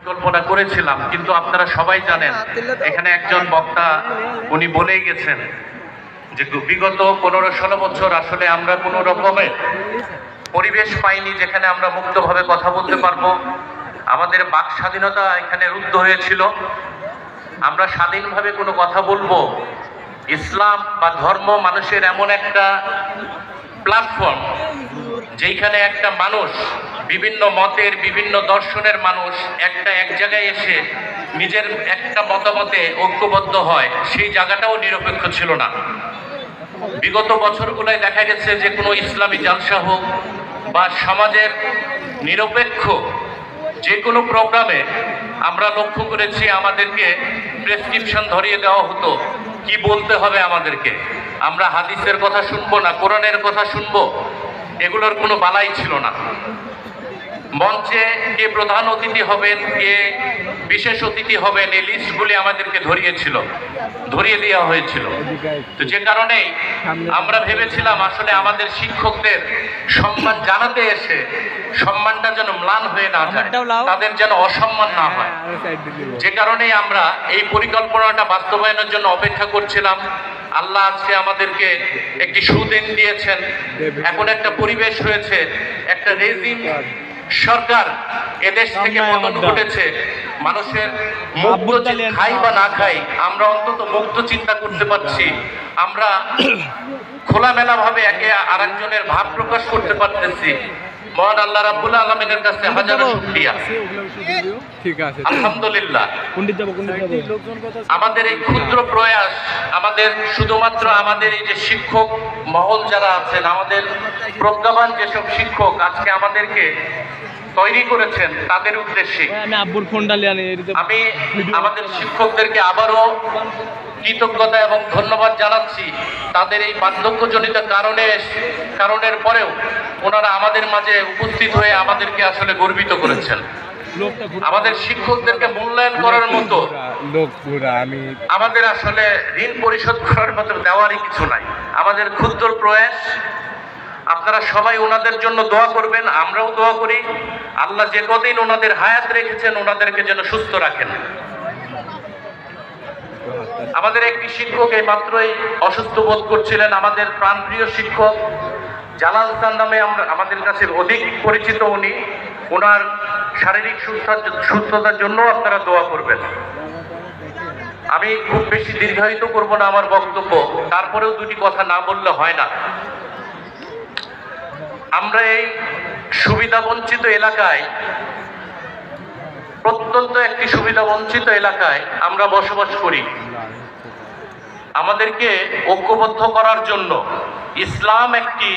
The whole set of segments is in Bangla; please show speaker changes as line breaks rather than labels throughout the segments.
কল্পনা করেছিলাম, কিন্তু আপনারা সবাই জানেন এখানে একজন বক্তা উনি বলেই গেছেন যে বিগত 15-16 বছর আসলে আমরা কোনো রকমের পরিবেশ পাইনি যেখানে আমরা মুক্তভাবে কথা বলতে পারবো। আমাদের বাক স্বাধীনতা এখানে রুদ্ধ হয়েছিল। আমরা স্বাধীনভাবে কোনো কথা বলবো। ইসলাম বা ধর্ম মানুষের এমন একটা প্ল্যাটফর্ম যেখানে একটা মানুষ বিভিন্ন মতের বিভিন্ন দর্শনের মানুষ এক জায়গায় এসে নিজের একটা মতামতে ঐক্যবদ্ধ হয়, সেই জায়গাটাও নিরপেক্ষ ছিল না। বিগত বছরগুলোয় দেখা গেছে যে কোনো ইসলামী জালসা হোক বা সমাজের নিরপেক্ষ যে কোনো প্রোগ্রামে আমরা লক্ষ্য করেছি আমাদেরকে প্রেসক্রিপশন ধরিয়ে দেওয়া হতো কি বলতে হবে আমাদেরকে। আমরা হাদিসের কথা শুনবো না কোরআনের কথা শুনবো, এগুলোর কোনো বালাই ছিল না। মঞ্চে কে প্রধান অতিথি হবেন, কে বিশেষ অতিথি হবেন, এই লিস্টগুলি আমাদেরকে ধরিয়ে দেওয়া হয়েছিল। তো যে কারণে আমরা ভেবেছিলাম আসলে আমাদের শিক্ষকদের সম্মান জানাতে এসে সম্মানটা যেন ম্লান হয়ে না যায়, তাদের যেন অসম্মান না হয়। যে কারণে আমরা এই পরিকল্পনাটা বাস্তবায়নের জন্য অপেক্ষা করছিলাম। আল্লাহ আজকে আমাদেরকে একটি সুদিন দিয়েছেন। এখন একটা পরিবেশ হয়েছে, একটা রেজিম সরকার এদেশ থেকে পতন ঘটেছে। মানুষের মুক্ত খাই বা না খাই, আমরা অন্তত মুক্ত চিন্তা করতে পারছি। আমরা খোলামেলা ভাবে একে আরেকজনের ভাব প্রকাশ করতে পারতেছি। মহান আল্লাহ রাব্বুল আলামিনের কাছে হাজারো শুকরিয়া। ঠিক আছে, আলহামদুলিল্লাহ। আমাদের এই ক্ষুদ্র প্রয়াস, আমাদের শুধুমাত্র আমাদের এই যে শিক্ষক মহল যারা আছেন, আমাদের প্রজ্ঞাবান যেসব শিক্ষক আজকে আমাদেরকে তৈরি করেছেন, তাদের উদ্দেশ্যে আমি আমাদের শিক্ষকদেরকে আবারও কৃতজ্ঞতা এবং ধন্যবাদ জানাচ্ছি। তাদের এই বার্ধক্যজনিত কারণের পরেও ওনারা আমাদের মাঝে উপস্থিত হয়ে আমাদেরকে আসলে গর্বিত করেছেন। আমাদের শিক্ষকদেরকে মূল্যায়ন করার মতো আমাদের আসলে ঋণ পরিশোধ করার মতো দেওয়ারই কিছু নাই। আমাদের ক্ষুদ্র প্রয়াস, আপনারা সবাই ওনাদের জন্য দোয়া করবেন, আমরাও দোয়া করি। আল্লাহ যে কদিন ওনাদের হায়াত রেখেছেন ওনাদেরকে যেন সুস্থ রাখেন। আমাদের একটি শিক্ষক এই মাত্রই অসুস্থ বোধ করছিলেন, আমাদের প্রাণপ্রিয় শিক্ষক জালাল খান নামে আমাদের কাছে অধিক পরিচিত উনি। ওনার শারীরিক সুস্থতার জন্য আপনারা দোয়া করবেন। আমি খুব বেশি দীর্ঘায়িত করব না আমার বক্তব্য, তারপরেও দুটি কথা না বললে হয় না। আমরা এই সুবিধা বঞ্চিত এলাকায়, প্রত্যন্ত একটি সুবিধা বঞ্চিত এলাকায় আমরা বসবাস করি। আমাদেরকে ঐক্যবদ্ধ করার জন্য ইসলাম একটি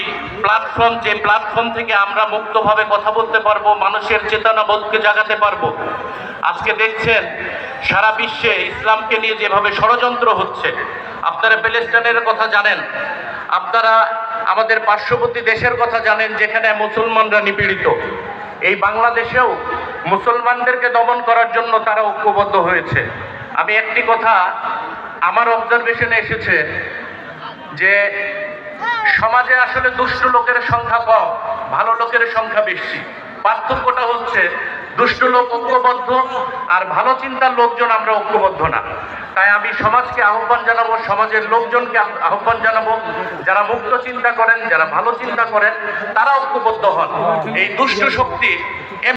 প্ল্যাটফর্ম, যে প্ল্যাটফর্ম থেকে আমরা মুক্তভাবে কথা বলতে পারবো, মানুষের চেতনাবোধকে জাগাতে পারবো। আজকে দেখছেন সারা বিশ্বে ইসলামকে নিয়ে যেভাবে ষড়যন্ত্র হচ্ছে। আপনারা প্যালেস্টাইনের কথা জানেন, আপনারা আমাদের পার্শ্ববর্তী দেশের কথা জানেন যেখানে মুসলমানরা নিপীড়িত। এই বাংলাদেশেও মুসলমানদেরকে দমন করার জন্য তারা ঐক্যবদ্ধ হয়েছে। আমি একটি কথা আমার অবজারভেশনে এসেছে যে সমাজে আসলে দুষ্ট লোকের সংখ্যা কম, ভালো লোকের সংখ্যা বেশি। পার্থক্যটা হচ্ছে দুষ্ট লোক ঐক্যবদ্ধ আর ভালো চিন্তার লোকজন আমরা ঐক্যবদ্ধ না। তাই আমি সমাজকে আহ্বান জানাবো, সমাজের লোকজনকে আহ্বান জানাবো, যারা মুক্ত চিন্তা করেন, যারা ভালো চিন্তা করেন, তারা ঐক্যবদ্ধ হন। এই দুষ্ট শক্তি